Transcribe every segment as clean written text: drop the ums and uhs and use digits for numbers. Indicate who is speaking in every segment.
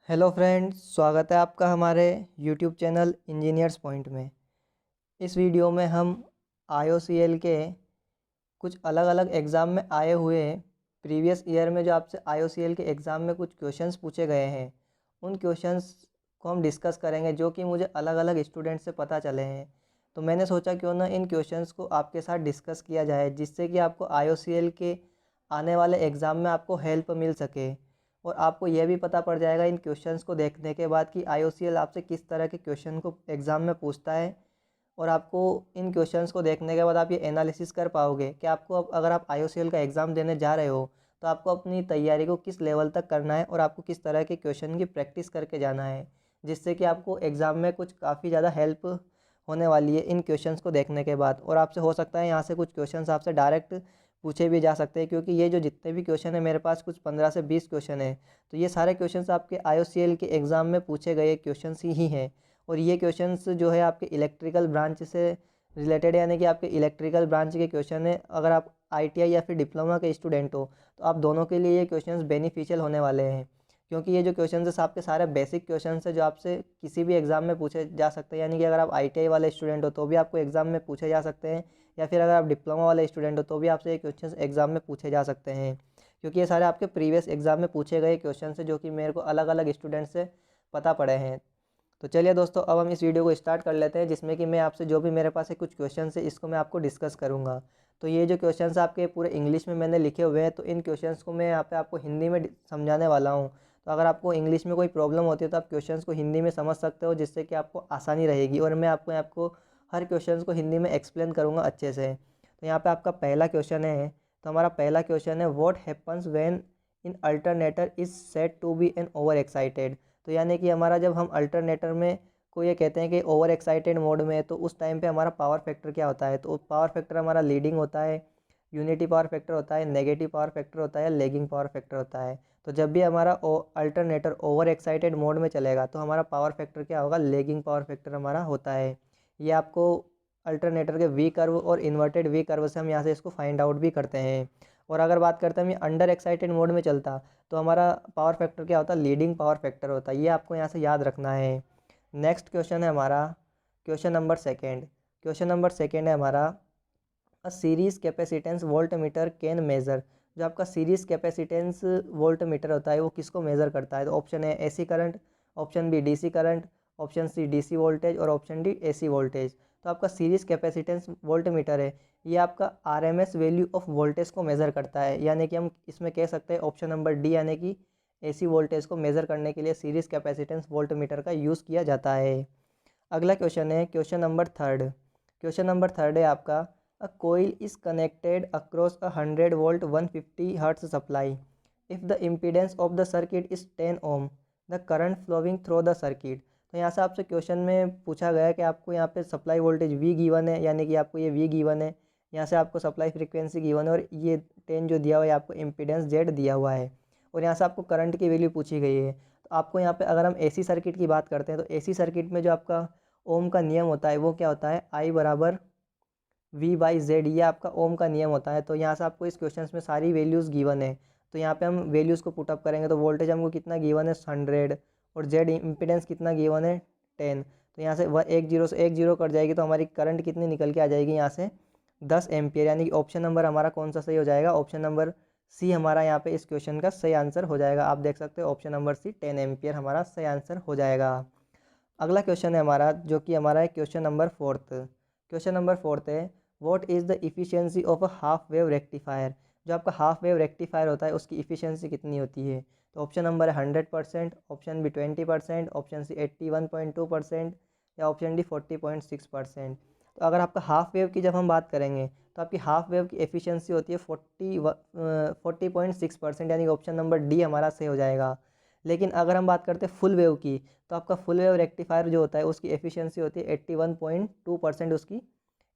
Speaker 1: Hello friends, स्वागत है आपका हमारे यूट्यूब चैनल इंजीनियर्स पॉइंट में। इस वीडियो में हम IOCL के कुछ अलग अलग एग्ज़ाम में आए हुए प्रीवियस ईयर में जो आपसे IOCL के एग्ज़ाम में कुछ क्वेश्चंस पूछे गए हैं, उन क्वेश्चंस को हम डिस्कस करेंगे जो कि मुझे अलग अलग स्टूडेंट से पता चले हैं। तो मैंने सोचा क्यों ना इन क्वेश्चंस को आपके साथ डिस्कस किया जाए, जिससे कि आपको IOCL के आने वाले एग्ज़ाम में आपको हेल्प मिल सके और आपको यह भी पता पड़ जाएगा इन क्वेश्चंस को देखने के बाद कि IOCL आपसे किस तरह के क्वेश्चन को एग्ज़ाम में पूछता है। और आपको इन क्वेश्चंस को देखने के बाद आप ये एनालिसिस कर पाओगे कि आपको अब अगर आप IOCL का एग्ज़ाम देने जा रहे हो तो आपको अपनी तैयारी को किस लेवल तक करना है और आपको किस तरह के क्वेश्चन की प्रैक्टिस करके जाना है, जिससे कि आपको एग्ज़ाम में कुछ काफ़ी ज़्यादा हेल्प होने वाली है इन क्वेश्चंस को देखने के बाद। और आपसे हो सकता है यहाँ से कुछ क्वेश्चंस आपसे डायरेक्ट पूछे भी जा सकते हैं, क्योंकि ये जो जितने भी क्वेश्चन है मेरे पास कुछ 15 से 20 क्वेश्चन है, तो ये सारे क्वेश्चंस आपके IOCL के एग्ज़ाम में पूछे गए क्वेश्चंस ही हैं। और ये क्वेश्चंस जो है आपके इलेक्ट्रिकल ब्रांच से रिलेटेड, यानी कि आपके इलेक्ट्रिकल ब्रांच के क्वेश्चन है। अगर आप ITI या फिर डिप्लोमा के स्टूडेंट हो तो आप दोनों के लिए ये क्वेश्चंस बेनिफिशियल होने वाले हैं, क्योंकि ये जो क्वेश्चंस है आपके सारे बेसिक क्वेश्चंस है जो आपसे किसी भी एग्ज़ाम में पूछे जा सकते हैं। यानी कि अगर आप ITI वाले स्टूडेंट हो तो भी आपको एग्ज़ाम में पूछे जा सकते हैं, या फिर अगर आप डिप्लोमा वाले स्टूडेंट हो तो भी आपसे ये क्वेश्चंस एग्ज़ाम में पूछे जा सकते हैं, क्योंकि ये सारे आपके प्रीवियस एग्ज़ाम में पूछे गए क्वेश्चन है जो कि मेरे को अलग अलग स्टूडेंट से पता पड़े हैं। तो चलिए दोस्तों, अब हम इस वीडियो को स्टार्ट कर लेते हैं, जिसमें कि मैं आपसे जो भी मेरे पास है कुछ क्वेश्चन है इसको मैं आपको डिस्कस करूंगा। तो ये जो क्वेश्चंस आपके पूरे इंग्लिश में मैंने लिखे हुए हैं, तो इन क्वेश्चंस को मैं यहाँ पे आपको हिंदी में समझाने वाला हूँ। तो अगर आपको इंग्लिश में कोई प्रॉब्लम होती है तो आप क्वेश्चंस को हिंदी में समझ सकते हो, जिससे कि आपको आसानी रहेगी। और मैं आपको हर क्वेश्चन को हिंदी में एक्सप्लेन करूँगा अच्छे से। तो यहाँ पर आपका पहला क्वेश्चन है, तो हमारा पहला क्वेश्चन है, what happens when in alternator is said to be an over excited. तो यानी कि हमारा जब हम अल्टरनेटर में को ये कहते हैं कि ओवर एक्साइटेड मोड में है, तो उस टाइम पे हमारा पावर फैक्टर क्या होता है। तो पावर फैक्टर हमारा लीडिंग होता है, यूनिटी पावर फैक्टर होता है, नेगेटिव पावर फैक्टर होता है, लेगिंग पावर फैक्टर होता है। तो जब भी हमारा अल्टरनेटर ओवर एक्साइटेड मोड में चलेगा तो हमारा पावर फैक्टर क्या होगा, लेगिंग पावर फैक्टर हमारा होता है। ये आपको अल्टरनेटर के वी कर्व और इन्वर्टेड वी कर्व से हम यहाँ से इसको फाइंड आउट भी करते हैं। और अगर बात करते हैं हम ये अंडर एक्साइटेड मोड में चलता तो हमारा पावर फैक्टर क्या होता है, लीडिंग पावर फैक्टर होता है। ये आपको यहाँ से याद रखना है। नेक्स्ट क्वेश्चन है हमारा क्वेश्चन नंबर सेकेंड है हमारा, a series capacitance volt meter can measure. जो आपका सीरीज कैपेसिटेंस वोल्ट मीटर होता है वो किसको मेज़र करता है। तो ऑप्शन है AC current, option B DC current, option C DC voltage और ऑप्शन डी AC वोल्टेज। तो आपका सीरीज कैपेसिटेंस वोल्ट मीटर है, ये आपका RMS वैल्यू ऑफ वोल्टेज को मेज़र करता है। यानी कि हम इसमें कह सकते हैं ऑप्शन नंबर डी, यानी कि AC वोल्टेज को मेज़र करने के लिए सीरीज कैपेसिटेंस वोल्ट मीटर का यूज़ किया जाता है। अगला क्वेश्चन है क्वेश्चन नंबर थर्ड है आपका, a coil is connected across 100 volt 150 hertz supply. If the impedance of the circuit is 10 ohm, the current flowing through the circuit. तो यहाँ से आपसे क्वेश्चन में पूछा गया है कि आपको यहाँ पे सप्लाई वोल्टेज V गिवन है, यानी कि आपको ये V गिवन है, यहाँ से आपको सप्लाई फ्रीक्वेंसी गिवन है, और ये 10 जो दिया हुआ है आपको इम्पीडेंस Z दिया हुआ है, और यहाँ से आपको करंट की वैल्यू पूछी गई है। तो आपको यहाँ पे अगर हम AC सर्किट की बात करते हैं तो AC सर्किट में जो आपका ओम का नियम होता है वो क्या होता है, I बराबर V/Z, ये आपका ओम का नियम होता है। तो यहाँ से आपको इस क्वेश्चन में सारी वैल्यूज़ गिवन है, तो यहाँ पे हम वैल्यूज़ को पुटअप करेंगे तो वोल्टेज हमको कितना गिवन है 100, और Z इम्पीडेंस कितना गिवन है 10। तो यहाँ से एक जीरो से एक जीरो कट जाएगी तो हमारी करंट कितनी निकल के आ जाएगी यहाँ से 10 एम्पियर। यानी कि ऑप्शन नंबर हमारा कौन सा सही हो जाएगा, ऑप्शन नंबर सी हमारा यहाँ पे इस क्वेश्चन का सही आंसर हो जाएगा। आप देख सकते हो ऑप्शन नंबर सी 10 एम्पियर हमारा सही आंसर हो जाएगा। अगला क्वेश्चन है हमारा, जो कि हमारा है क्वेश्चन नंबर फोर्थ है, what is the efficiency of a half wave rectifier. जो आपका हाफ वेव रेक्टिफायर होता है उसकी इफ़िशियंसी कितनी होती है। तो ऑप्शन नंबर है 100%, ऑप्शन बी 20%, ऑप्शन सी 81.2% या ऑप्शन डी 40.6%। तो अगर आपका हाफ वेव की जब हम बात करेंगे तो आपकी हाफ वेव की एफिशिएंसी होती है 40.6%, यानी कि ऑप्शन नंबर डी हमारा सही हो जाएगा। लेकिन अगर हम बात करते हैं फुल वेव की, तो आपका फुल वेव रेक्टिफायर जो होता है उसकी एफिशिएंसी होती है 81.2% उसकी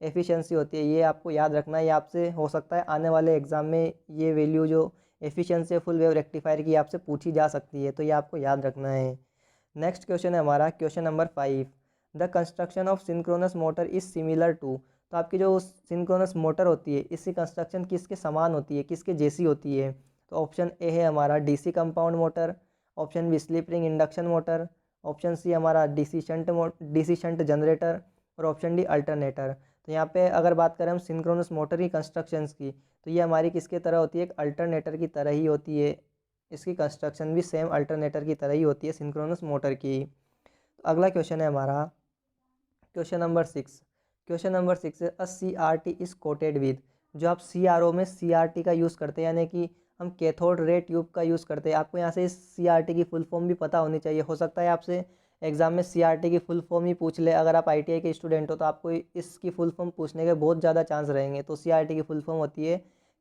Speaker 1: एफिशिएंसी होती है। ये आपको याद रखना है, ये आपसे हो सकता है आने वाले एग्जाम में ये वैल्यू जो एफिशिएंसी है फुल वेव रेक्टिफायर की आपसे पूछी जा सकती है, तो ये आपको याद रखना है। नेक्स्ट क्वेश्चन है हमारा question number 5, the construction of synchronous motor is similar to. तो आपकी जो सिंक्रोनस मोटर होती है इसकी कंस्ट्रक्शन किसके समान होती है, किसके जैसी होती है। तो ऑप्शन ए है हमारा DC compound motor, option B slip ring induction motor, option C हमारा डीसी शंट जनरेटर और ऑप्शन डी अल्टरनेटर। तो यहाँ पे अगर बात करें हम सिंक्रोनस मोटर की कंस्ट्रक्शंस की, तो ये हमारी किसके तरह होती है, एक अल्टरनेटर की तरह ही होती है। इसकी कंस्ट्रक्शन भी सेम अल्टरनेटर की तरह ही होती है सिंक्रोनस मोटर की। तो अगला क्वेश्चन है हमारा क्वेश्चन नंबर 6। क्वेश्चन नंबर 6 है अ CRT इज़ कोटेड विद। जो आप CRO में CRT का यूज़ करते हैं, यानी कि हम कैथोड रे ट्यूब का यूज़ करते हैं। आपको यहाँ से इस CRT की फुल फॉर्म भी पता होनी चाहिए। हो सकता है आपसे एग्जाम में CRT की फुल फॉर्म ही पूछ ले। अगर आप ITI के स्टूडेंट हो तो आपको इसकी फुल फॉर्म पूछने के बहुत ज़्यादा चांस रहेंगे। तो CRT की फुल फॉर्म होती है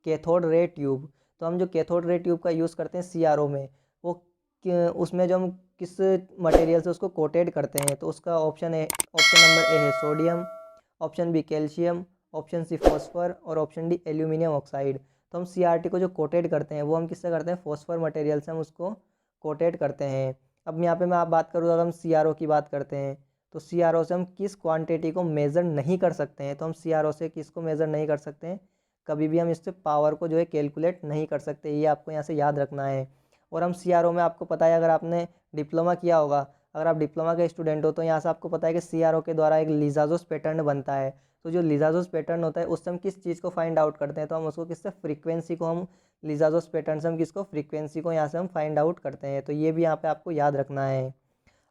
Speaker 1: कैथोड रे ट्यूब। तो हम जो कैथोड रे ट्यूब का यूज़ करते हैं CRO में, वो उसमें जो हम किस मटेरियल से उसको कोटेड करते हैं, तो उसका ऑप्शन नंबर ए है sodium, option B calcium, option C phosphor और ऑप्शन डी एल्यूमिनियम ऑक्साइड। तो हम CRT को जो कोटेड करते हैं वो हम किससे करते हैं, फॉस्फर मटेरियल से हम उसको कोटेड करते हैं। अब यहाँ पे मैं आप बात करूँ, अगर हम CRO की बात करते हैं तो CRO से हम किस क्वांटिटी को मेज़र नहीं कर सकते हैं। तो हम CRO से किसको मेज़र नहीं कर सकते हैं, कभी भी हम इससे पावर को जो है कैलकुलेट नहीं कर सकते। ये आपको यहाँ से याद रखना है। और हम CRO में आपको पता है, अगर आपने डिप्लोमा किया होगा, अगर आप डिप्लोमा के स्टूडेंट हो तो यहाँ से आपको पता है कि CRO के द्वारा एक लिजाजोस पैटर्न बनता है। तो जो लिजाजोस पैटर्न होता है उससे हम किस चीज़ को फाइंड आउट करते हैं, तो हम उसको किससे, फ्रीक्वेंसी को, हम लिजाजोस पैटर्न से हम किसको, फ्रीक्वेंसी को यहाँ से हम फाइंड आउट करते हैं। तो ये भी यहाँ पे आपको याद रखना है।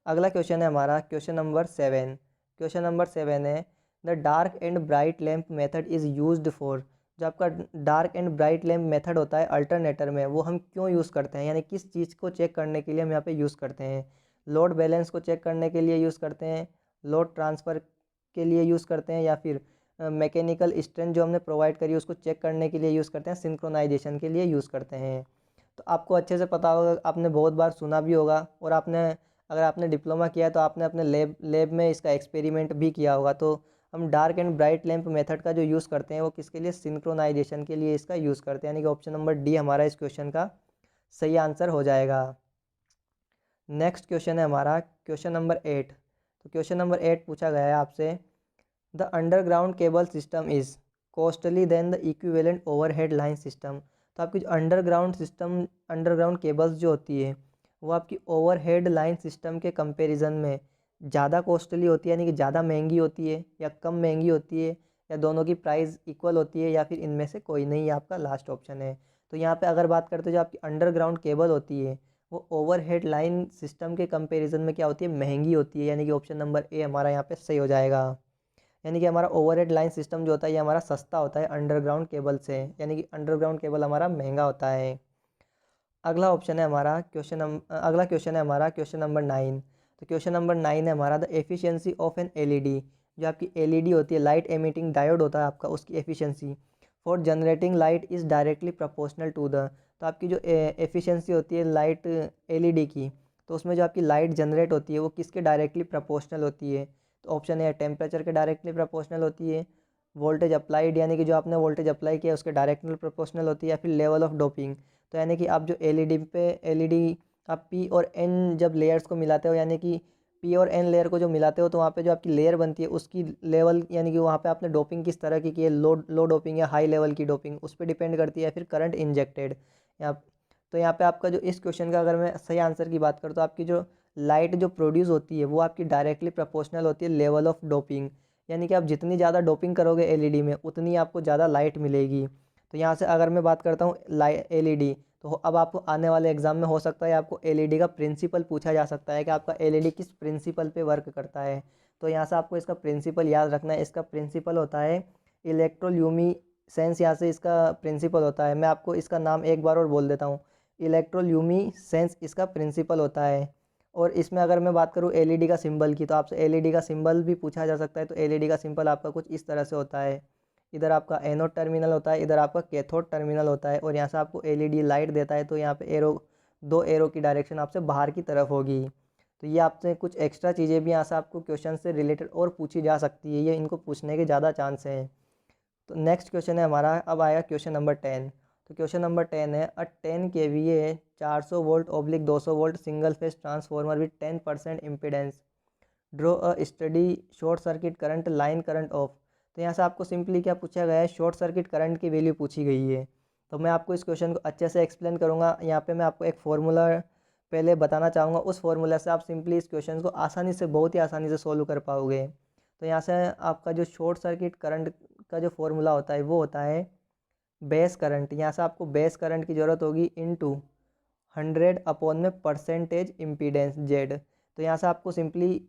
Speaker 1: अगला क्वेश्चन है हमारा क्वेश्चन नंबर 7। क्वेश्चन नंबर 7 है the dark and bright lamp method is used for. जो आपका dark and bright lamp method होता है अल्टरनेटर में, वो हम क्यों यूज़ करते हैं, यानी किस चीज़ को चेक करने के लिए हम यहाँ पे यूज़ करते हैं। लोड बैलेंस को चेक करने के लिए यूज़ करते हैं, लोड ट्रांसफ़र के लिए यूज़ करते हैं, या फिर मैकेनिकल स्ट्रेंथ जो हमने प्रोवाइड करी उसको चेक करने के लिए यूज़ करते हैं, सिंक्रोनाइजेशन के लिए यूज़ करते हैं। तो आपको अच्छे से पता होगा, आपने बहुत बार सुना भी होगा, और अगर आपने डिप्लोमा किया है तो आपने अपने लैब में इसका एक्सपेरिमेंट भी किया होगा। तो हम dark and bright lamp method का जो यूज़ करते हैं वो किसके लिए, सिंक्रोनाइजेशन के लिए इसका यूज़ करते हैं। यानी कि ऑप्शन नंबर डी हमारा इस क्वेश्चन का सही आंसर हो जाएगा। नेक्स्ट क्वेश्चन है हमारा क्वेश्चन नंबर 8। तो क्वेश्चन नंबर 8 पूछा गया है आपसे the underground cable system is costly than the equivalent overhead line system. तो आपकी जो अंडरग्राउंड केबल्स जो होती है वो आपकी ओवरहेड लाइन सिस्टम के कंपैरिजन में ज़्यादा कॉस्टली होती है, यानी कि ज़्यादा महंगी होती है, या कम महंगी होती है, या दोनों की प्राइस इक्वल होती है, या फिर इनमें से कोई नहीं, है आपका लास्ट ऑप्शन है। तो यहाँ पे अगर बात करते हैं जो आपकी अंडरग्राउंड केबल होती है वो ओवरहेड लाइन सिस्टम के कंपैरिजन में क्या होती है, महंगी होती है। यानी कि ऑप्शन नंबर ए हमारा यहाँ पे सही हो जाएगा। यानी कि हमारा ओवरहेड लाइन सिस्टम जो होता है ये हमारा सस्ता होता है अंडरग्राउंड केबल से, यानी कि अंडरग्राउंड केबल हमारा महंगा होता है। अगला क्वेश्चन है हमारा क्वेश्चन नंबर 9। तो क्वेश्चन नंबर 9 है हमारा the efficiency of an LED. जो आपकी एलईडी होती है, लाइट एमिटिंग डायोड होता है आपका, उसकी efficiency for generating light is directly proportional to the. तो आपकी जो एफिशिएंसी होती है लाइट एलईडी की, तो उसमें जो आपकी लाइट जनरेट होती है वो किसके डायरेक्टली प्रोपोर्शनल होती है। तो ऑप्शन ए टेम्परेचर के डायरेक्टली प्रोपोर्शनल होती है, वोल्टेज अप्लाइड यानी कि जो आपने वोल्टेज अप्लाई किया उसके डायरेक्टली प्रोपोर्शनल होती है, या फिर लेवल ऑफ डोपिंग। तो यानी कि आप जो एलईडी आप पी और एन जब लेयर्स को मिलाते हो, यानी कि पी और एन लेयर को जो मिलाते हो, तो वहाँ पे जो आपकी लेयर बनती है उसकी लेवल, यानी कि वहाँ पे आपने डोपिंग किस तरह की है, लो डोपिंग या हाई लेवल की डोपिंग, उस पर डिपेंड करती है, फिर करंट इंजेक्टेड। यहाँ तो यहाँ पे आपका जो इस क्वेश्चन का अगर मैं सही आंसर की बात करूँ तो आपकी जो लाइट जो प्रोड्यूस होती है वो आपकी डायरेक्टली प्रोपोर्शनल होती है लेवल ऑफ डोपिंग। यानी कि आप जितनी ज़्यादा डोपिंग करोगे एलईडी में उतनी आपको ज़्यादा लाइट मिलेगी। तो यहाँ से अगर मैं बात करता हूँ एलईडी, तो अब आपको आने वाले एग्जाम में हो सकता है आपको एलईडी का प्रिंसिपल पूछा जा सकता है कि आपका एलईडी किस प्रिंसिपल पे वर्क करता है। तो यहाँ से आपको इसका प्रिंसिपल याद रखना है। इसका प्रिंसिपल होता है इलेक्ट्रोल्यूमिसेंस। यहाँ से इसका प्रिंसिपल होता है, मैं आपको इसका नाम एक बार और बोल देता हूँ, इलेक्ट्रोल्यूमिसेंस इसका प्रिंसिपल होता है। और इसमें अगर मैं बात करूँ एलईडी का सिंबल की, तो आपसे एलईडी का सिंबल भी पूछा जा सकता है। तो एलईडी का सिंबल आपका कुछ इस तरह से होता है, इधर आपका एनोड टर्मिनल होता है, इधर आपका कैथोड टर्मिनल होता है, और यहाँ से आपको एलईडी लाइट देता है। तो यहाँ पे दो एरो की डायरेक्शन आपसे बाहर की तरफ होगी। तो ये आपसे कुछ एक्स्ट्रा चीज़ें भी यहाँ से आपको क्वेश्चन से रिलेटेड और पूछी जा सकती है, ये इनको पूछने के ज़्यादा चांस हैं। तो नेक्स्ट क्वेश्चन है हमारा, अब आएगा क्वेश्चन नंबर 10। तो क्वेश्चन नंबर 10 है अ 10 kVA 400 volt oblique 200 volt single phase transformer with 10% impedance draw a study short circuit current line current of. तो यहाँ से आपको सिंपली क्या पूछा गया है, शॉर्ट सर्किट करंट की वैल्यू पूछी गई है। तो मैं आपको इस क्वेश्चन को अच्छे से एक्सप्लेन करूँगा। यहाँ पे मैं आपको एक फार्मूला पहले बताना चाहूँगा, उस फॉर्मूला से आप सिंपली इस क्वेश्चन को आसानी से, बहुत ही आसानी से सोल्व कर पाओगे। तो यहाँ से आपका जो शॉर्ट सर्किट करंट का जो फॉर्मूला होता है वो होता है बेस करंट। यहाँ से आपको बेस करंट की ज़रूरत होगी इनटू 100 अपॉन में परसेंटेज इम्पीडेंस जेड। तो यहाँ से आपको सिंपली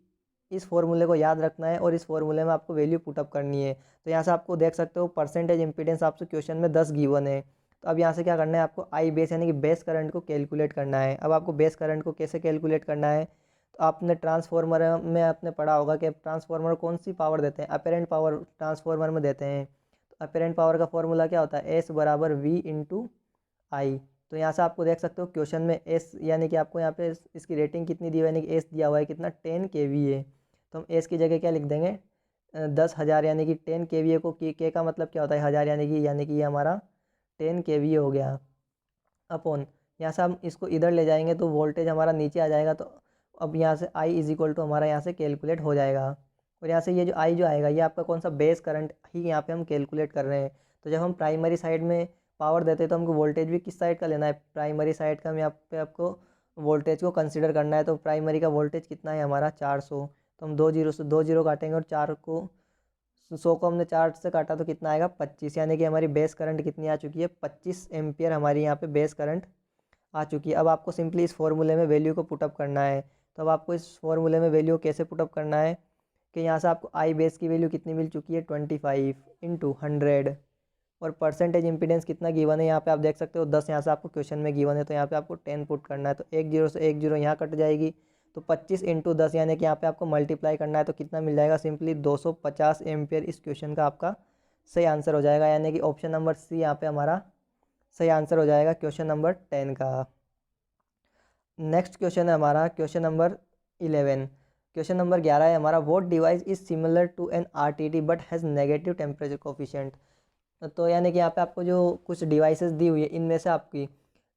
Speaker 1: इस फॉर्मूले को याद रखना है और इस फॉर्मूले में आपको वैल्यू पुटअप करनी है। तो यहाँ से आपको देख सकते हो परसेंटेज इम्पीडेंस आपसे क्वेश्चन में 10 गिवन है। तो अब यहाँ से क्या करना है, आपको आई बेस यानी कि बेस करंट को कैलकुलेट करना है। अब आपको बेस करंट को कैसे कैलकुलेट करना है, तो आपने ट्रांसफॉर्मर में आपने पढ़ा होगा कि ट्रांसफॉर्मर कौन सी पावर देते हैं, अपेरेंट पावर ट्रांसफॉर्मर में देते हैं। तो अपेरेंट पावर का फॉर्मूला क्या होता है, एस बराबर वी इंटू आई। तो यहाँ से आपको देख सकते हो क्वेश्चन में एस यानी कि आपको यहाँ पे इसकी रेटिंग कितनी दी हुई है, यानी कि एस दिया हुआ है कितना 10 kVA। तो हम एस की जगह क्या लिख देंगे 10,000, यानी कि 10 kVA को के का मतलब क्या होता है 1000, यानी कि ये हमारा 10 kVA हो गया। अपॉन यहाँ से हम इसको इधर ले जाएंगे तो वोल्टेज हमारा नीचे आ जाएगा। तो अब यहाँ से आई इज इक्वल टू हमारा यहाँ से कैलकुलेट हो जाएगा। और यहाँ से ये जो आई जो आएगा ये आपका कौन सा बेस करंट ही यहाँ पे हम कैलकुलेट कर रहे हैं। तो जब हम प्राइमरी साइड में पावर देते हैं तो हमको वोल्टेज भी किस साइड का लेना है, प्राइमरी साइड का। हम यहाँ पे आपको वोल्टेज को कंसिडर करना है। तो प्राइमरी का वोल्टेज कितना है हमारा 400। तो हम 2 जीरो से 2 जीरो काटेंगे और 4 को 100 को हमने 4 से काटा तो कितना आएगा 25, यानी कि हमारी बेस करंट कितनी आ चुकी है 25 एम्पियर हमारी यहाँ पे बेस करंट आ चुकी है। अब आपको सिंपली इस फॉर्मूले में वैल्यू को पुटअप करना है। तो अब आपको इस फॉर्मूले में वैल्यू कैसे पुटअप करना है कि यहाँ से आपको आई बेस की वैल्यू कितनी मिल चुकी है 25 इंटू 100 और परसेंटेज इंपीडेंस कितना गिवन है यहाँ पे आप देख सकते हो 10। यहाँ से आपको क्वेश्चन में गिवन है तो यहाँ पे आपको 10 पुट करना है। तो 1 जीरो से 1 जीरो यहाँ कट जाएगी तो 25 इंटू 10 यानी कि यहाँ पे आपको मल्टीप्लाई करना है। तो कितना मिल जाएगा, सिंपली 250 एम्पियर इस क्वेश्चन का आपका सही आंसर हो जाएगा। यानी कि ऑप्शन नंबर सी यहाँ पे हमारा सही आंसर हो जाएगा क्वेश्चन नंबर 10 का। नेक्स्ट क्वेश्चन है हमारा क्वेश्चन नंबर 11। क्वेश्चन नंबर 11 है हमारा, what device is similar to an RTD but has negative temperature coefficient. तो यानी कि यहाँ पे आपको जो कुछ डिवाइसेस दी हुई है इनमें से आपकी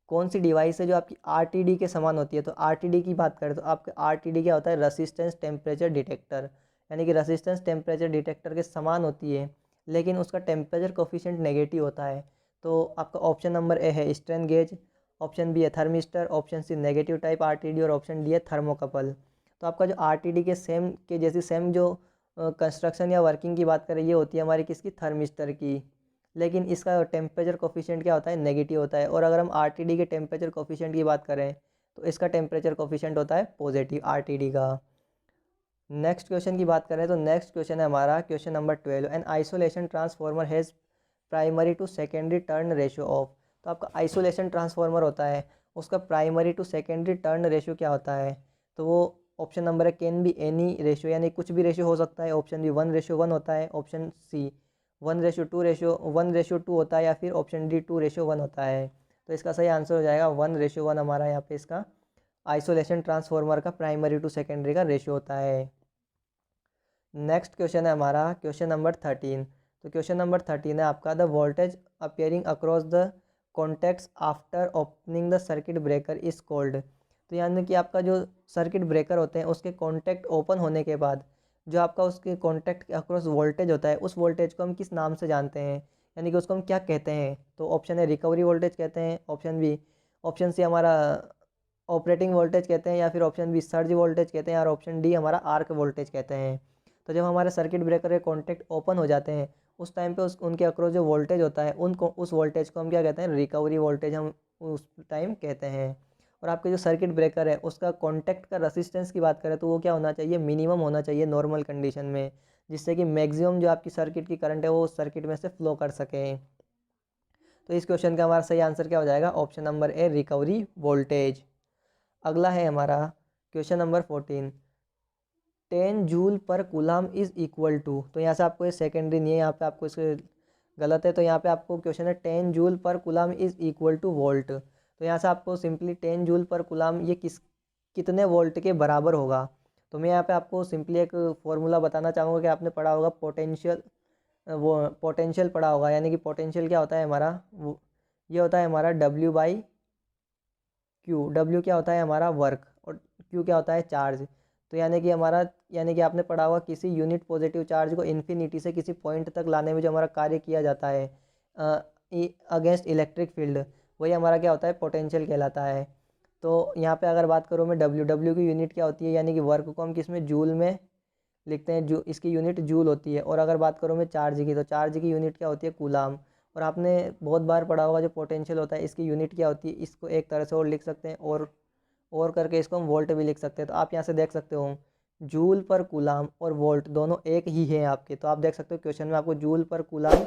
Speaker 1: कौन सी डिवाइस है जो आपकी आरटीडी के समान होती है। तो आरटीडी की बात करें तो आपका आरटीडी क्या होता है, रेसिस्टेंस टेम्परेचर डिटेक्टर। यानी कि रेसिस्टेंस टेम्परेचर डिटेक्टर के समान होती है लेकिन उसका टेम्परेचर कोफिशिएंट नेगेटिव होता है। तो आपका ऑप्शन नंबर ए है स्ट्रेन गेज, ऑप्शन बी है thermistor, option C negative type RTD और ऑप्शन डी है थर्मोकपल। तो आपका जो आरटीडी के सेम के जैसी सेम जो कंस्ट्रक्शन या वर्किंग की बात करें ये होती है हमारी किसकी, थर्मिस्टर की। लेकिन इसका टेम्परेचर कोफिशिएंट क्या होता है, नेगेटिव होता है। और अगर हम आरटीडी के टेम्परेचर कोफिशिएंट की बात करें तो इसका टेम्परेचर कोफिशिएंट होता है पॉजिटिव आरटीडी का। नेक्स्ट क्वेश्चन की बात करें तो नेक्स्ट क्वेश्चन है हमारा question number 12, an isolation transformer has primary to secondary turn ratio of. तो आपका आइसोलेशन ट्रांसफॉर्मर होता है उसका primary to secondary turn ratio क्या होता है। तो वो ऑप्शन नंबर है कैन बी एनी रेशियो, यानी कुछ भी रेशियो हो सकता है। ऑप्शन बी 1:1 होता है, ऑप्शन सी 1:2 होता है या फिर ऑप्शन डी 2:1 होता है। तो इसका सही आंसर हो जाएगा 1:1 हमारा यहाँ पे इसका आइसोलेशन ट्रांसफॉर्मर का प्राइमरी टू सेकेंडरी का रेशियो होता है। नेक्स्ट क्वेश्चन है हमारा क्वेश्चन नंबर 13। तो क्वेश्चन नंबर 13 है आपका, the voltage appearing across the contacts after opening the circuit breaker is called. तो यानी कि आपका जो सर्किट ब्रेकर होते हैं उसके कॉन्टैक्ट ओपन होने के बाद जो आपका उसके कॉन्टैक्ट के अक्रॉस वोल्टेज होता है उस वोल्टेज को हम किस नाम से जानते हैं, यानी कि उसको हम क्या कहते हैं। तो ऑप्शन है रिकवरी वोल्टेज कहते हैं, ऑप्शन सी हमारा ऑपरेटिंग वोल्टेज कहते हैं, या फिर ऑप्शन बी सर्ज वोल्टेज कहते हैं, और ऑप्शन डी हमारा आर्क वोल्टेज कहते हैं। तो जब हमारे सर्किट ब्रेकर के कॉन्टैक्ट ओपन हो जाते हैं उस टाइम पे उनके अक्रॉस जो वोल्टेज होता है उनको उस वोल्टेज को हम क्या कहते हैं, रिकवरी वोल्टेज हम उस टाइम कहते हैं। और आपके जो सर्किट ब्रेकर है उसका कॉन्टैक्ट का रेसिस्टेंस की बात करें तो वो क्या होना चाहिए, मिनिमम होना चाहिए नॉर्मल कंडीशन में, जिससे कि मैक्सिमम जो आपकी सर्किट की करंट है वो उस सर्किट में से फ्लो कर सके। तो इस क्वेश्चन का हमारा सही आंसर क्या हो जाएगा, option number A recovery voltage. अगला है हमारा क्वेश्चन नंबर 14, 10 जूल पर कूलाम इज़ इक्वल टू। तो यहाँ से आपको ये सेकेंडरी नहीं है, यहाँ पे आपको इसके गलत है। तो यहाँ पे आपको क्वेश्चन है 10 जूल पर coulomb is equal two volt. तो यहाँ से आपको सिंपली 10 जूल पर कूलाम ये कितने वोल्ट के बराबर होगा। तो मैं यहाँ पे आपको सिंपली एक फॉर्मूला बताना चाहूँगा कि आपने पढ़ा होगा पोटेंशियल पढ़ा होगा। यानी कि पोटेंशियल क्या होता है हमारा, ये होता है हमारा W/Q। W क्या होता है हमारा वर्क और Q क्या होता है चार्ज। तो यानी कि आपने पढ़ा होगा किसी यूनिट पॉजिटिव चार्ज को इन्फिनिटी से किसी पॉइंट तक लाने में जो हमारा कार्य किया जाता है अगेंस्ट इलेक्ट्रिक फील्ड, वही हमारा क्या होता है पोटेंशियल कहलाता है। तो यहाँ पे अगर बात करूँ मैं डब्ल्यू की यूनिट क्या होती है, यानी कि वर्क को हम किस में, जूल में लिखते हैं, जो इसकी यूनिट जूल होती है। और अगर बात करूँ मैं चार्ज की, तो चार्ज की यूनिट क्या होती है, कूलाम। और आपने बहुत बार पढ़ा होगा जो पोटेंशियल होता है इसकी यूनिट क्या होती है, इसको एक तरह से और लिख सकते हैं, और करके इसको हम वोल्ट भी लिख सकते हैं। तो आप यहाँ से देख सकते हो जूल पर कूलाम और वोल्ट दोनों एक ही है आपके। तो आप देख सकते हो क्वेश्चन में आपको जूल पर कूलाम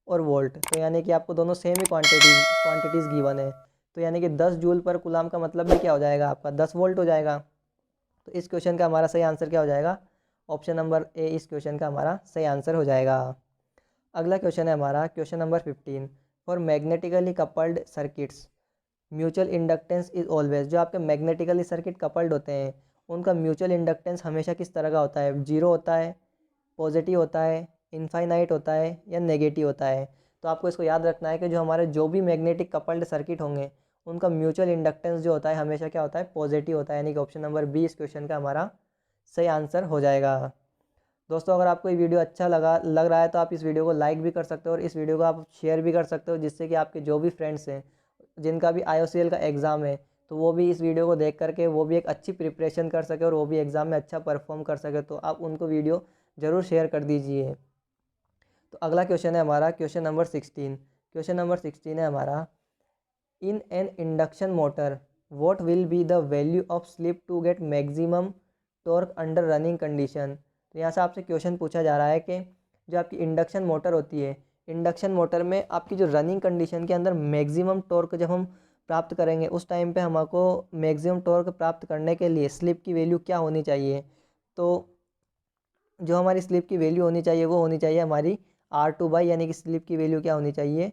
Speaker 1: और वोल्ट, तो यानी कि आपको दोनों सेम ही क्वांटिटीज़ गिवन है। तो यानी कि 10 जूल पर कूलाम का मतलब भी क्या हो जाएगा आपका, 10 वोल्ट हो जाएगा। तो इस क्वेश्चन का हमारा सही आंसर क्या हो जाएगा, ऑप्शन नंबर ए इस क्वेश्चन का हमारा सही आंसर हो जाएगा। अगला क्वेश्चन है हमारा question number 15। For magnetically coupled circuits mutual inductance is always. जो आपके मैग्नेटिकली सर्किट कपल्ड होते हैं उनका म्यूचुअल इंडक्टेंस हमेशा किस तरह का होता है, जीरो होता है, पॉजिटिव होता है, इनफाइनाइट होता है, या नेगेटिव होता है। तो आपको इसको याद रखना है कि जो हमारे जो भी मैग्नेटिक कपल्ड सर्किट होंगे उनका म्यूचुअल इंडक्टेंस जो होता है हमेशा क्या होता है, पॉजिटिव होता है। यानी कि ऑप्शन नंबर बी इस क्वेश्चन का हमारा सही आंसर हो जाएगा। दोस्तों अगर आपको ये वीडियो अच्छा लग रहा है तो आप इस वीडियो को लाइक भी कर सकते हो और इस वीडियो को आप शेयर भी कर सकते हो, जिससे कि आपके जो भी फ्रेंड्स हैं जिनका भी IOCL का एग्ज़ाम है तो वो भी इस वीडियो को देख करके वो भी एक अच्छी प्रिपरेशन कर सके और वो भी एग्ज़ाम में अच्छा परफॉर्म कर सके। तो आप उनको वीडियो ज़रूर शेयर कर दीजिए। तो अगला क्वेश्चन है हमारा क्वेश्चन नंबर 16। क्वेश्चन नंबर 16 है हमारा, in an induction motor what will be the value of slip to get maximum torque under running condition. तो यहाँ से आपसे क्वेश्चन पूछा जा रहा है कि जो आपकी इंडक्शन मोटर होती है, इंडक्शन मोटर में आपकी जो रनिंग कंडीशन के अंदर मैक्सिमम टॉर्क जब हम प्राप्त करेंगे उस टाइम पे हमको मैक्सिमम टॉर्क प्राप्त करने के लिए स्लिप की वैल्यू क्या होनी चाहिए। तो जो हमारी स्लिप की वैल्यू होनी चाहिए वो होनी चाहिए हमारी R2/, यानी कि स्लिप की वैल्यू क्या होनी चाहिए,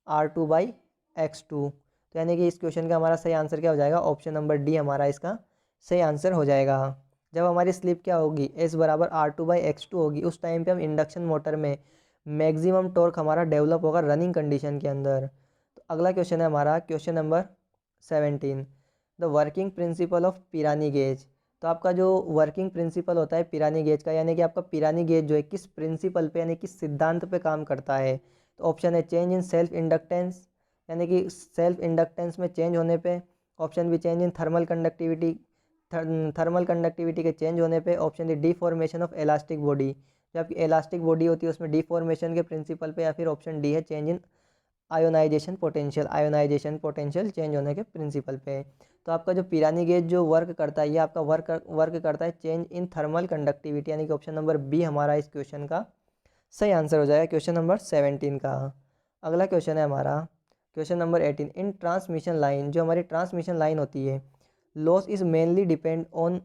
Speaker 1: R2/x2। तो यानी कि इस क्वेश्चन का हमारा सही आंसर क्या हो जाएगा, ऑप्शन नंबर डी हमारा इसका सही आंसर हो जाएगा। जब हमारी स्लिप क्या होगी, S बराबर R2/x2 होगी, उस टाइम पे हम इंडक्शन मोटर में मैक्सिमम टॉर्क हमारा डेवलप होगा रनिंग कंडीशन के अंदर। तो अगला क्वेश्चन है हमारा question number 17। The working principle of Pirani gauge. तो आपका जो वर्किंग प्रिंसिपल होता है पिरानी गेज का, यानी कि आपका पिरानी गेज जो है किस प्रिंसिपल पे यानी किस सिद्धांत पे काम करता है। तो ऑप्शन है चेंज इन सेल्फ इंडक्टेंस, यानी कि सेल्फ इंडक्टेंस में चेंज होने पे। Option B change in thermal conductivity के चेंज होने पे। Option D deformation of elastic body, जो आपकी इलास्टिक बॉडी होती है उसमें डिफॉर्मेशन के प्रिंसिपल पे। या फिर ऑप्शन डी है change in ionization potential change होने के प्रिंसिपल पे। तो आपका जो पिरानी गेज जो वर्क करता है ये आपका वर्क करता है चेंज इन थर्मल कंडक्टिविटी, यानी कि ऑप्शन नंबर बी हमारा इस क्वेश्चन का सही आंसर हो जाएगा क्वेश्चन नंबर 17 का। अगला क्वेश्चन है हमारा क्वेश्चन नंबर 18। इन ट्रांसमिशन लाइन, जो हमारी ट्रांसमिशन लाइन होती है, loss is mainly depend on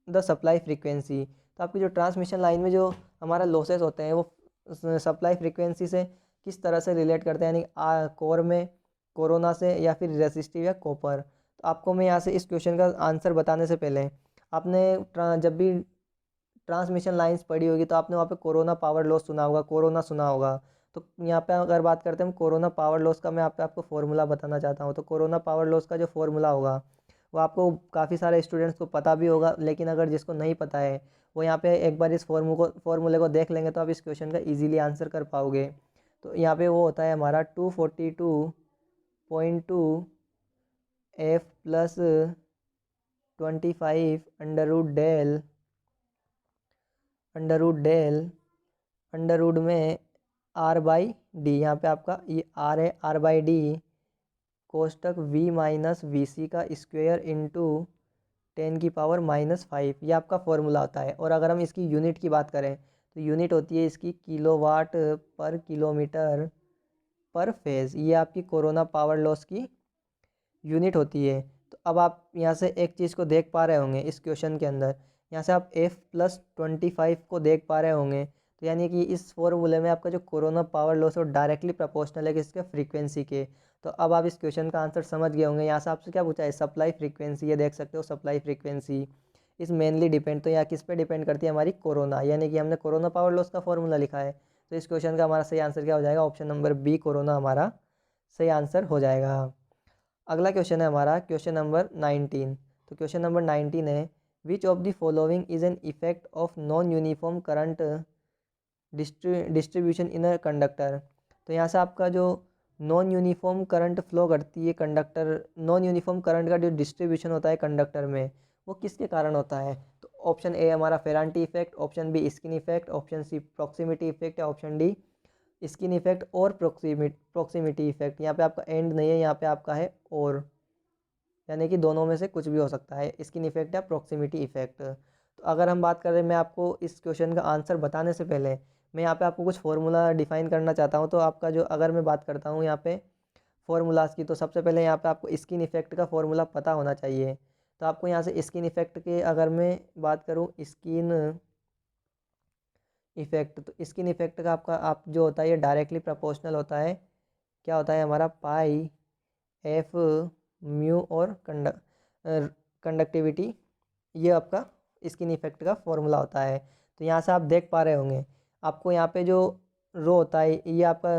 Speaker 1: the supply frequency. तो आपकी जो ट्रांसमिशन लाइन में जो हमारा लॉसेस होते हैं वो सप्लाई फ्रीक्वेंसी से किस तरह से रिलेट करते हैं, यानी कोर में कोरोना से या फिर रेसिस्टिव या कॉपर। तो आपको मैं यहाँ से इस क्वेश्चन का आंसर बताने से पहले आपने जब भी ट्रांसमिशन लाइंस पढ़ी होगी तो आपने वहाँ पे कोरोना पावर लॉस सुना होगा, कोरोना सुना होगा। तो यहाँ पे अगर बात करते हैं कोरोना पावर लॉस का, मैं आपको फॉर्मूला बताना चाहता हूँ। तो कोरोना पावर लॉस का जो फॉर्मूला होगा वो आपको काफ़ी सारे स्टूडेंट्स को पता भी होगा, लेकिन अगर जिसको नहीं पता है वो यहाँ पे एक बार इस फॉर्मूले को देख लेंगे तो आप इस क्वेश्चन का ईजिली आंसर कर पाओगे। तो यहाँ पे वो होता है हमारा 242.2 F प्लस 25 अंडर रूट में R/D। यहाँ पे आपका ये R है, R/D कोष्टक V-VC का स्क्वायर इंटू 10⁻⁵ ये आपका फॉर्मूला होता है। और अगर हम इसकी यूनिट की बात करें तो यूनिट होती है इसकी किलोवाट पर किलोमीटर पर फेज़। ये आपकी कोरोना पावर लॉस की यूनिट होती है। तो अब आप यहाँ से एक चीज़ को देख पा रहे होंगे इस क्वेश्चन के अंदर, यहाँ से आप F+25 को देख पा रहे होंगे। तो यानी कि इस फॉर्मूले में आपका जो कोरोना पावर लॉस है वो डायरेक्टली प्रोपोर्शनल है किसके, फ्रीक्वेंसी के। तो अब आप इस क्वेश्चन का आंसर समझ गए होंगे। यहाँ से आपसे क्या पूछा है, सप्लाई फ्रीक्वेंसी, ये देख सकते हो सप्लाई फ्रीक्वेंसी इस मेनली डिपेंड। तो यहाँ किस पे डिपेंड करती है, हमारी कोरोना, यानी कि हमने कोरोना पावर लॉस का फॉर्मूला लिखा है। तो इस क्वेश्चन का हमारा सही आंसर क्या हो जाएगा, ऑप्शन नंबर बी कोरोना हमारा सही आंसर हो जाएगा। अगला क्वेश्चन है हमारा क्वेश्चन नंबर 19। तो क्वेश्चन नंबर 19 है, which of the following is an effect of non uniform current distribution in a conductor. तो यहाँ से आपका जो नॉन यूनिफॉर्म करंट फ्लो करती है कंडक्टर, नॉन यूनिफॉर्म करंट का जो डिस्ट्रीब्यूशन होता है कंडक्टर में वो किसके कारण होता है? तो ऑप्शन ए हमारा Ferranti effect, option B skin effect, option C proximity effect या ऑप्शन डी स्किन इफेक्ट और प्रॉक्सिमिटी इफेक्ट। यहाँ पे आपका एंड नहीं है, यहाँ पे आपका है और, यानी कि दोनों में से कुछ भी हो सकता है, स्किन इफेक्ट या प्रॉक्सिमिटी इफेक्ट। तो अगर हम बात करें, मैं आपको इस क्वेश्चन का आंसर बताने से पहले मैं यहाँ पे आपको कुछ फॉर्मूला डिफाइन करना चाहता हूँ। तो आपका जो, अगर मैं बात करता हूँ यहाँ पे फॉर्मूलाज की, तो सबसे पहले यहाँ पे आपको स्किन इफेक्ट का फॉर्मूला पता होना चाहिए। तो आपको यहाँ से स्किन इफेक्ट के अगर मैं बात करूँ, स्किन इफेक्ट, तो स्किन इफेक्ट का आपका आप जो होता है ये डायरेक्टली प्रोपोर्शनल होता है, क्या होता है हमारा, पाई एफ म्यू और कंडक्टिविटी, ये आपका स्किन इफेक्ट का फॉर्मूला होता है। तो यहाँ से आप देख पा रहे होंगे, आपको यहाँ पे जो रो होता है ये आपका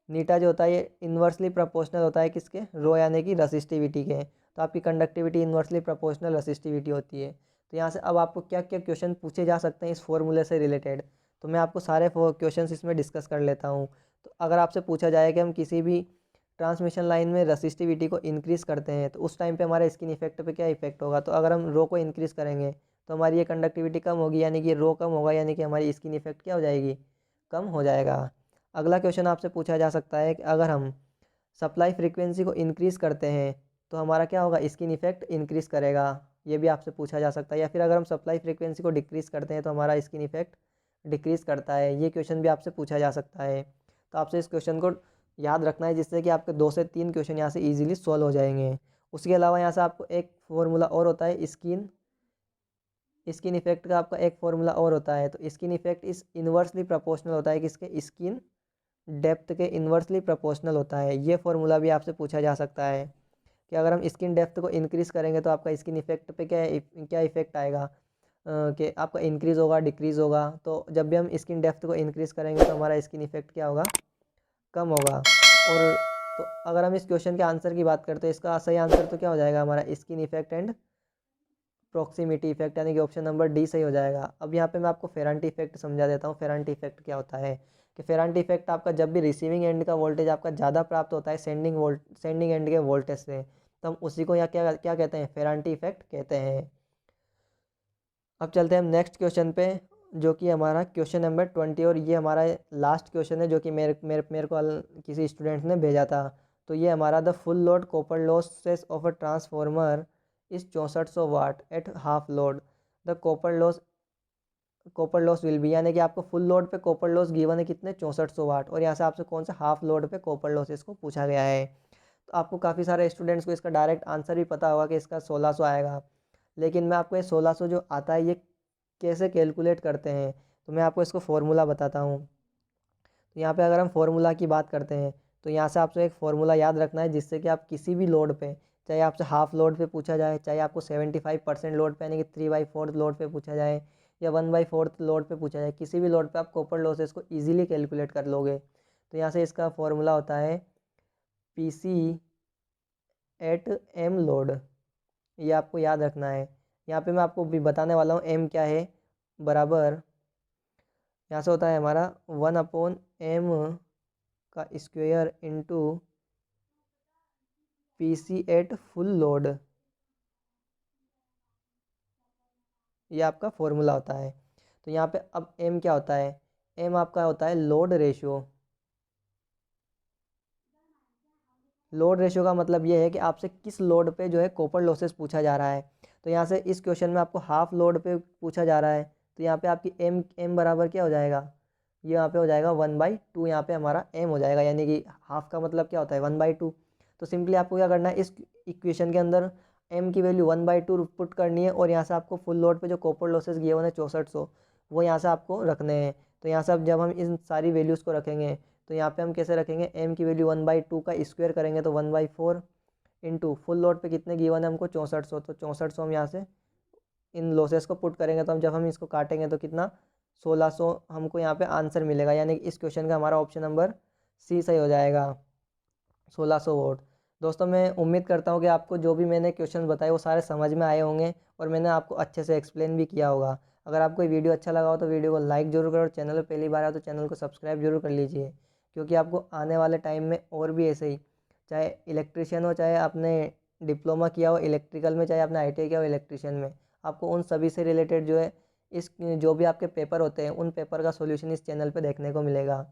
Speaker 1: नीटा जो होता है ये इन्वर्सली प्रोपोर्शनल होता है किसके, रो यानी कि रसिस्टिविटी के। तो आपकी कंडक्टिविटी इन्वर्सली प्रोपोर्शनल रसिस्टिविटी होती है। तो यहाँ से अब आपको क्या क्या क्वेश्चन पूछे जा सकते हैं इस फॉर्मूले से रिलेटेड, तो मैं आपको सारे क्वेश्चन इसमें डिस्कस कर लेता हूँ। तो अगर आपसे पूछा जाए कि हम किसी भी ट्रांसमिशन लाइन में रसिस्टिविटी को इंक्रीज़ करते हैं तो उस टाइम पे हमारे स्किन इफेक्ट पे क्या इफेक्ट होगा, तो अगर हम रो को इंक्रीज़ करेंगे तो हमारी ये कंडक्टिविटी कम होगी, यानी कि रो कम होगा, यानी कि हमारी स्किन इफेक्ट क्या हो जाएगी, कम हो जाएगा। अगला क्वेश्चन आपसे पूछा जा सकता है कि अगर हम सप्लाई फ्रीक्वेंसी को इंक्रीज़ करते हैं तो हमारा क्या होगा, स्किन इफेक्ट इंक्रीज़ करेगा, ये भी आपसे पूछा जा सकता है। या फिर अगर हम सप्लाई फ्रीक्वेंसी को डिक्रीज़ करते हैं तो हमारा स्किन इफेक्ट डिक्रीज़ करता है, ये क्वेश्चन भी आपसे पूछा जा सकता है। तो आपसे इस क्वेश्चन को याद रखना है, जिससे कि आपके 2 से 3 क्वेश्चन यहाँ से ईजिली सॉल्व हो जाएंगे। उसके अलावा यहाँ से आपको एक फॉर्मूला और होता है, स्किन इफेक्ट का आपका एक फॉर्मूला और होता है। तो स्किन इफेक्ट इस इन्वर्सली प्रोपोर्शनल होता है किसके, स्किन डेप्थ के इन्वर्सली प्रोपोर्शनल होता है। ये फॉर्मूला भी आपसे पूछा जा सकता है कि अगर हम स्किन डेप्थ को इंक्रीज़ करेंगे तो आपका स्किन इफेक्ट पे क्या इफेक्ट आएगा, कि आपका इंक्रीज़ होगा डिक्रीज़ होगा। तो जब भी हम स्किन डेप्थ को इंक्रीज़ करेंगे तो हमारा स्किन इफेक्ट क्या होगा, कम होगा। और तो अगर हम इस क्वेश्चन के आंसर की बात करते हैं, इसका सही आंसर तो क्या हो जाएगा हमारा, skin effect and proximity effect, यानी कि ऑप्शन नंबर डी सही हो जाएगा। अब यहाँ पे मैं आपको फेरांटी इफेक्ट समझा देता हूँ। फेरांटी इफेक्ट क्या होता है कि फेरांटी इफेक्ट आपका जब भी रिसीविंग एंड का वोल्टेज आपका ज़्यादा प्राप्त होता है सेंडिंग एंड के वोल्टेज से, तो हम उसी को यहाँ क्या क्या कहते हैं, फेरांटी इफेक्ट कहते हैं। अब चलते हैं हम नेक्स्ट क्वेश्चन पे, जो कि हमारा क्वेश्चन नंबर 20, और ये हमारा लास्ट क्वेश्चन है जो कि मेरे को किसी स्टूडेंट ने भेजा था। तो ये हमारा, the full load copper losses of a transformer is 6400 watt at half load, the copper loss will be, यानी कि आपको फुल लोड पे कॉपर लॉस गिवन है कितने, 6400 वाट, और यहाँ से आपसे कौन सा हाफ लोड पे कॉपर लॉसेस को पूछा गया है। तो आपको काफ़ी सारे स्टूडेंट्स को इसका डायरेक्ट आंसर भी पता होगा कि इसका 1600 आएगा, लेकिन मैं आपको ये 1600 जो आता है ये कैसे कैलकुलेट करते हैं, तो मैं आपको इसको फॉर्मूला बताता हूँ। तो यहाँ पे अगर हम फार्मूला की बात करते हैं तो यहाँ से आपसे एक फार्मूला याद रखना है, जिससे कि आप किसी भी लोड पे, चाहे आपसे हाफ लोड पे पूछा जाए, चाहे आपको 75% लोड पे यानी कि 3/4 लोड पे पूछा जाए, या 1/4 लोड पे पूछा जाए, किसी भी लोड पे आप कॉपर लॉसेस को ईजिली कैलकुलेट कर लोगे। तो यहाँ से इसका फॉर्मूला होता है PC एट एम लोड, ये आपको याद रखना है। यहाँ पे मैं आपको भी बताने वाला हूँ एम क्या है, बराबर यहाँ से होता है हमारा 1/m का square into PC at full load, ये आपका फॉर्मूला होता है। तो यहाँ पे अब m क्या होता है, m आपका होता है लोड रेशियो। लोड रेशियो का मतलब ये है कि आपसे किस लोड पे जो है कॉपर लॉसेस पूछा जा रहा है। तो यहाँ से इस क्वेश्चन में आपको हाफ लोड पे पूछा जा रहा है, तो यहाँ पे आपकी m बराबर क्या हो जाएगा, ये यहाँ पे हो जाएगा 1/2, यहाँ पे हमारा m हो जाएगा, यानी कि हाफ का मतलब क्या होता है 1/2। तो सिंपली आपको क्या करना है, इस इक्वेशन के अंदर m की वैल्यू 1/2 पुट करनी है, और यहाँ से आपको फुल लोड पे जो कॉपर लॉसेस गिवन है 6400, वो यहाँ से आपको रखने हैं। तो यहाँ से अब जब हम इन सारी वैल्यूज़ को रखेंगे तो यहाँ पे हम कैसे रखेंगे, m की वैल्यू 1/2 का स्क्वायर करेंगे तो 1/4 इंटू फुल लोड पे कितने गिवन है हमको 6400, तो 6400 हम यहाँ से इन लॉसेस को पुट करेंगे, तो हम जब हम इसको काटेंगे तो कितना 1600 हमको यहाँ पे आंसर मिलेगा, यानी कि इस क्वेश्चन का हमारा ऑप्शन नंबर सी सही हो जाएगा, 1600 वोट। दोस्तों मैं उम्मीद करता हूँ कि आपको जो भी मैंने क्वेश्चन बताए वो सारे समझ में आए होंगे, और मैंने आपको अच्छे से एक्सप्लेन भी किया होगा। अगर आपको ये वीडियो अच्छा लगा हो तो वीडियो को लाइक जरूर करो, और चैनल पर पहली बार आए तो चैनल को सब्सक्राइब जरूर कर लीजिए। क्योंकि आपको आने वाले टाइम में और भी ऐसे ही, चाहे इलेक्ट्रिशियन हो, चाहे आपने डिप्लोमा किया हो इलेक्ट्रिकल में, चाहे आपने ITI किया हो इलेक्ट्रिशियन में, आपको उन सभी से रिलेटेड जो है इस जो भी आपके पेपर होते हैं उन पेपर का सॉल्यूशन इस चैनल पे देखने को मिलेगा।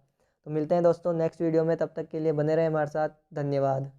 Speaker 1: तो मिलते हैं दोस्तों नेक्स्ट वीडियो में, तब तक के लिए बने रहे हमारे साथ। धन्यवाद।